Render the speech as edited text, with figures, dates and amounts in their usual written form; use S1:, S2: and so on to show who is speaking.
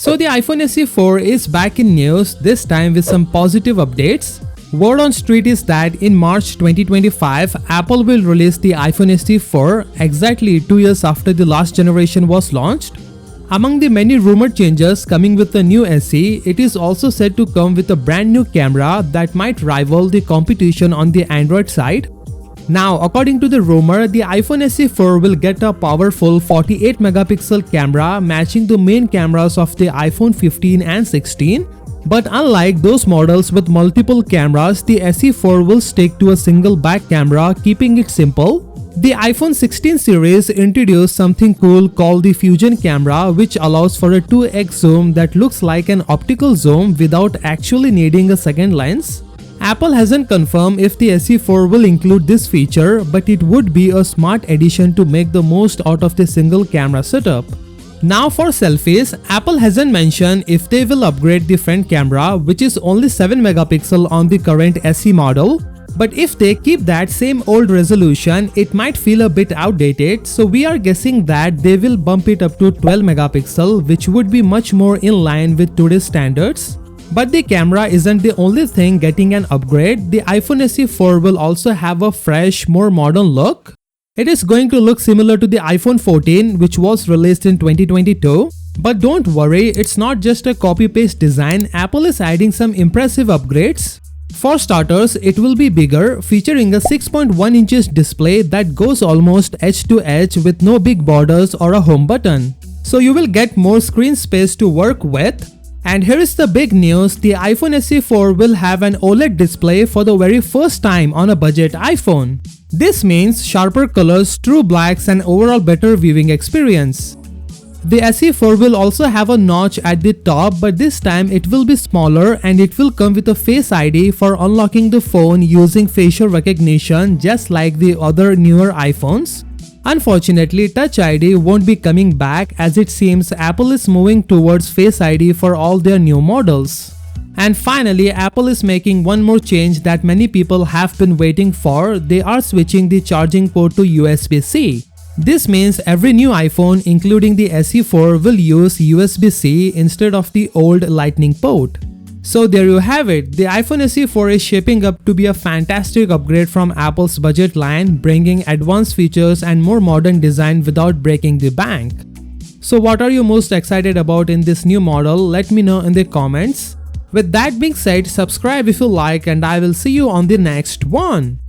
S1: So the iPhone SE4 is back in news, this time with some positive updates. Word on street is that in March 2025, Apple will release the iPhone SE4 exactly 2 years after the last generation was launched. Among the many rumored changes coming with the new SE, it is also said to come with a brand new camera that might rival the competition on the Android side. Now, according to the rumor, the iPhone SE4 will get a powerful 48 megapixel camera matching the main cameras of the iPhone 15 and 16. But unlike those models with multiple cameras, the SE4 will stick to a single back camera, keeping it simple. The iPhone 16 series introduced something cool called the Fusion camera, which allows for a 2x zoom that looks like an optical zoom without actually needing a second lens. Apple hasn't confirmed if the SE4 will include this feature, but it would be a smart addition to make the most out of the single camera setup. Now for selfies, Apple hasn't mentioned if they will upgrade the front camera, which is only 7 megapixel on the current SE model. But if they keep that same old resolution, it might feel a bit outdated, so we are guessing that they will bump it up to 12 megapixel, which would be much more in line with today's standards. But the camera isn't the only thing getting an upgrade. The iPhone SE4 will also have a fresh, more modern look. It is going to look similar to the iPhone 14, which was released in 2022. But don't worry, it's not just a copy-paste design. Apple is adding some impressive upgrades. For starters, it will be bigger, featuring a 6.1 inches display that goes almost edge to edge with no big borders or a home button. So you will get more screen space to work with. And here is the big news, the iPhone SE4 will have an OLED display for the very first time on a budget iPhone. This means sharper colors, true blacks, and overall better viewing experience. The SE4 will also have a notch at the top, but this time it will be smaller and it will come with a Face ID for unlocking the phone using facial recognition just like the other newer iPhones. Unfortunately, Touch ID won't be coming back as it seems Apple is moving towards Face ID for all their new models. And finally, Apple is making one more change that many people have been waiting for. They are switching the charging port to USB-C. This means every new iPhone, including the SE4, will use USB-C instead of the old Lightning port. So there you have it, the iPhone SE4 is shaping up to be a fantastic upgrade from Apple's budget line, bringing advanced features and more modern design without breaking the bank. So what are you most excited about in this new model? Let me know in the comments. With that being said, subscribe if you like and I will see you on the next one.